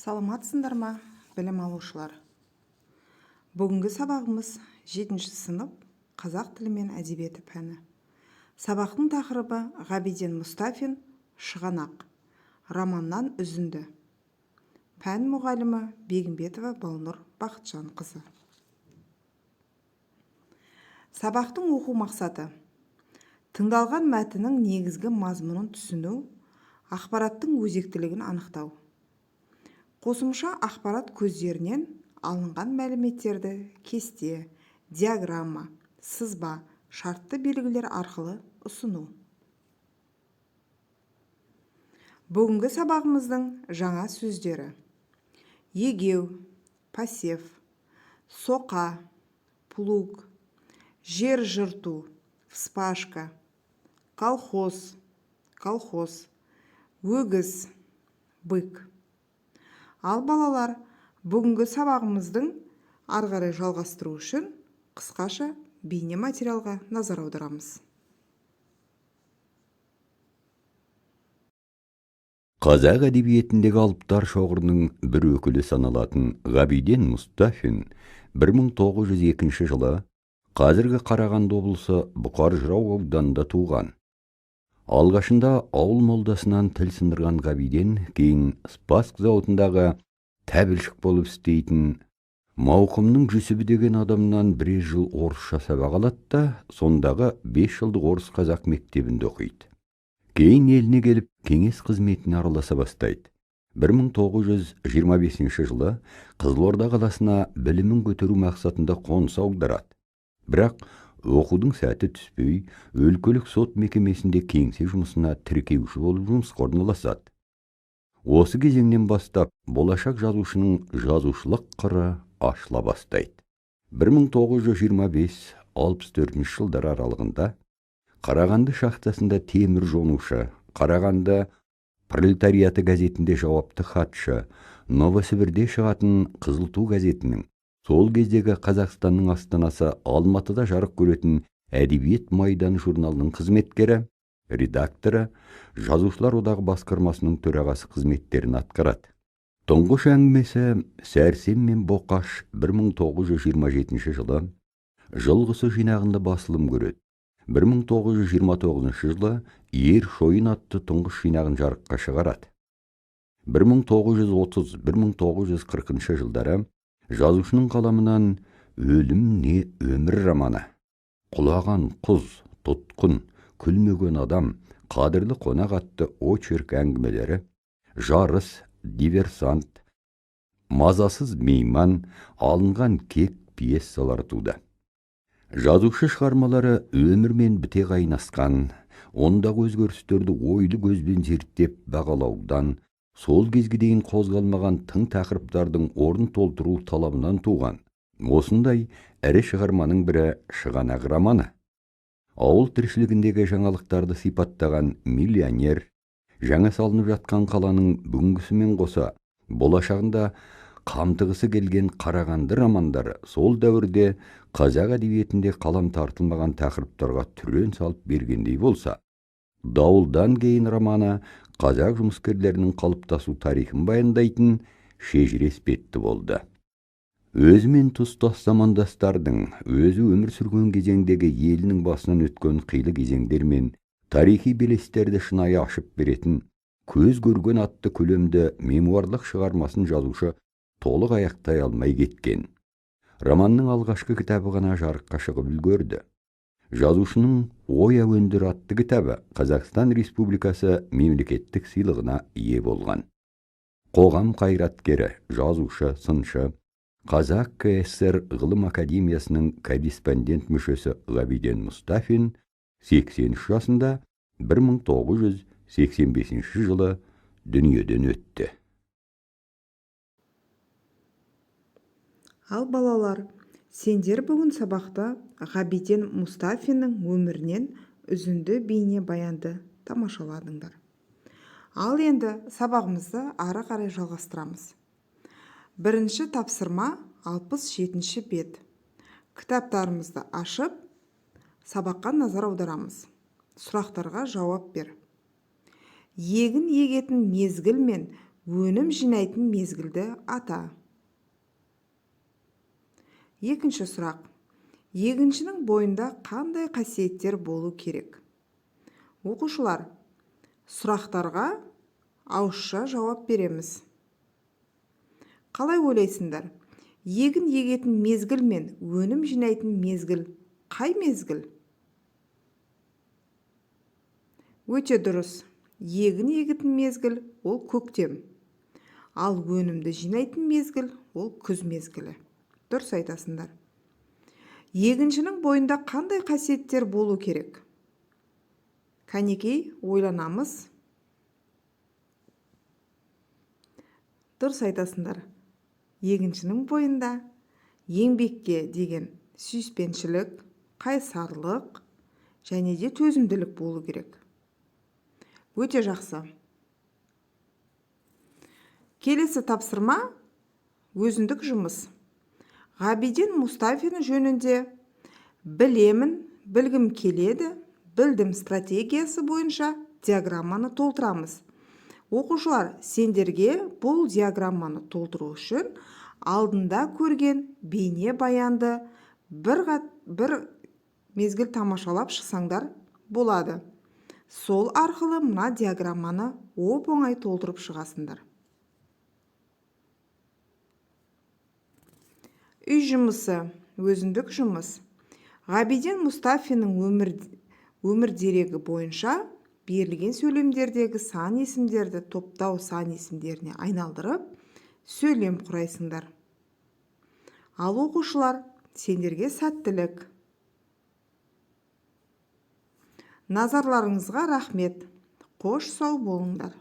Саламатсыңдар ма, білім алушылар? Бүгінгі сабағымыз 7-ші сынып қазақ тілі мен әдебиеті пәні. Сабақтың тақырыбы Ғабиден Мұстафин «Шығанақ» романнан үзінді. Пән мұғалімі Бегімбетова Балнұр Бақытжанқызы. Сабақтың оқу мақсаты: тыңдалған мәтіннің негізгі мазмұнын түсіну, ақпараттың өзектілігін анықтау. Қосымша ақпарат көздерінен алынған мәліметтерді кесте, диаграмма, сызба, шартты белгілер арқылы ұсыну. Бүгінгі сабағымыздың жаңа сөздері: егеу, пасев, соқа, плуг, жер жырту, вспашка, колхоз, өгіз, бык. Ал балалар, бүгінгі сабағымыздың ары қарай жалғастыру үшін қысқаша бейне материалға назар аударамыз. Қазақ әдебиетіндегі алыптар шоғырының бір өкілі саналатын Ғабиден Мұстафин 1902 жылы қазіргі Қарағанды облысы Бұқар-Жырау ауданында туған. Алғашында ауыл молдасынан тіл сындырған Ғабиден кейін Спасск зауытындағы тәбілшік болып істейтін Мауқымның Жүсібі деген адамнан бірер жыл орысша сабақ алады да, сондағы 5 жылдық орыс қазақ мектебінде оқиды. Кейін еліне келіп, кеңес қызметіне араласа бастайды. 1925 жылы Қызылорда қаласына білімін көтеру мақсатында қоныс аударады. Бірақ оқудың сәті түспей, өлкелік сот мекемесінде кеңсе жұмысына тіркеуші болып жұмысқа орналасады. Осы кезеңнен бастап, болашақ жазушының жазушылық қыры ашыла бастайды. 1925-64 жылдар аралығында Қарағанды шахтасында темір жонушы, Қарағанды пролетариаты газетінде жауапты хатшы, Новосібірде шығатын Қызыл ту газетінің, сол кездегі Қазақстанның астанасы Алматыда жарық көретін Әдебиет майданы журналының қызметкері, редакторы, Жазушылар одағы басқармасының төрағасы қызметтерін атқарады. Тұңғыш әңгімесі Сәрсен мен Боқаш 1927 жылы жылғысы жинағында басылым көреді. 1929 жылы Ер шойын атты тұңғыш жинағын жарыққа шығарады. 1930-1940 жылдары жазушының қаламынан Өлім не өмір романы, Құлаған құз, тұтқын, Күлмеген адам, Қадірлі қонақ атты очерк әңгімелері, Жарыс, диверсант, Мазасыз мейман, Алынған кек пьесалары туды. Жазушы шығармалары өмірмен біте қайнасқан, ондағы өзгерістерді ойлы көзбен зерттеп бағалаудан, сол кезге дейін қозғалмаған тың тақырыптардың орын толтыру талабынан туған. Осындай ірі шығарманың бірі Шығанақ романы. Ауыл тіршілігіндегі жаңалықтарды сипаттаған миллионер, жаңа салынып жатқан қаланың бүгінгісімен қоса, болашағында қамтығысы келген Қарағанды романдары сол дәуірде қазақ әдебиетінде қалам тартылмаған тақырыптарға түрен салып бергендей болса, Дауылдан кейін романы қазақ жұмыскерлерінің қалыптасу тарихын баяндайтын шежіре іспетті болды. Өзімен тұстас замандастардың, өзі өмір сүрген кезеңдегі елінің басынан өткен қилы кезеңдер мен тарихи белестерді шынайы ашып беретін Көз көрген атты көлемді мемуарлық шығармасын жазушы толық аяқтай алмай кеткен. Романның алғашқы кітабы ғана жарыққа шығып үлгерді. Жазушының Ой әуендері атты кітабы Қазақстан Республикасы мемлекеттік сыйлығына ие болған. Қоғам қайраткері, жазушы, сыншы, Қазақ КСР ғылым академиясының корреспондент мүшесі Ғабиден Мұстафин 83 жасында 1985 жылы дүниеден өтті. Ал балалар, сендер бүгін сабақта Ғабиден Мұстафиннің өмірінен үзінді бейне баянды тамашаладыңдар. Ал енді сабағымызды ары қарай жалғастырамыз. Бірінші тапсырма 67-ші бет. Кітаптарымызды ашып, сабаққа назар аударамыз. Сұрақтарға жауап бер. Егін егетін мезгіл мен өнім жинайтын мезгілді ата. Екінші сұрақ. Егіншінің бойында қандай қасиеттер болу керек? Оқушылар, сұрақтарға ауызша жауап береміз. Қалай ойлайсыңдар? Егін егетін мезгіл мен өнім жинайтын мезгіл қай мезгіл? Өте дұрыс. Егін егетін мезгіл ол көктем. Ал өнімді жинайтын мезгіл ол күз мезгілі. Дұрыс айтасыңдар. Егіншінің бойында қандай қасиеттер болу керек? Кәнекей, ойланамыз. Дұрыс айтасыңдар. Егіншінің бойында еңбекке деген сүйіспеншілік, қайсарлық және де төзімділік болу керек. Өте жақсы. Келесі тапсырма өзіндік жұмыс. Ғабиден Мұстафин жөнінде білемін, білгім келеді, білдім стратегиясы бойынша диаграмманы толтырамыз. Оқушылар, сендерге бұл диаграмманы толтыру үшін алдында көрген бейне баянды бір мезгіл тамашалап шықсаңдар болады. Сол арқылы мына диаграмманы оп-оңай толтырып шығасыңдар. Үй жұмысы, өзіндік жұмыс. Ғабиден Мұстафиннің өмір дерегі бойынша берілген сөйлемдердегі сан есімдерді топтау сан есімдеріне айналдырып, сөйлем құрайсыңдар. Ал оқушылар, сендерге сәттілік. Назарларыңызға рахмет. Қош сау болыңдар.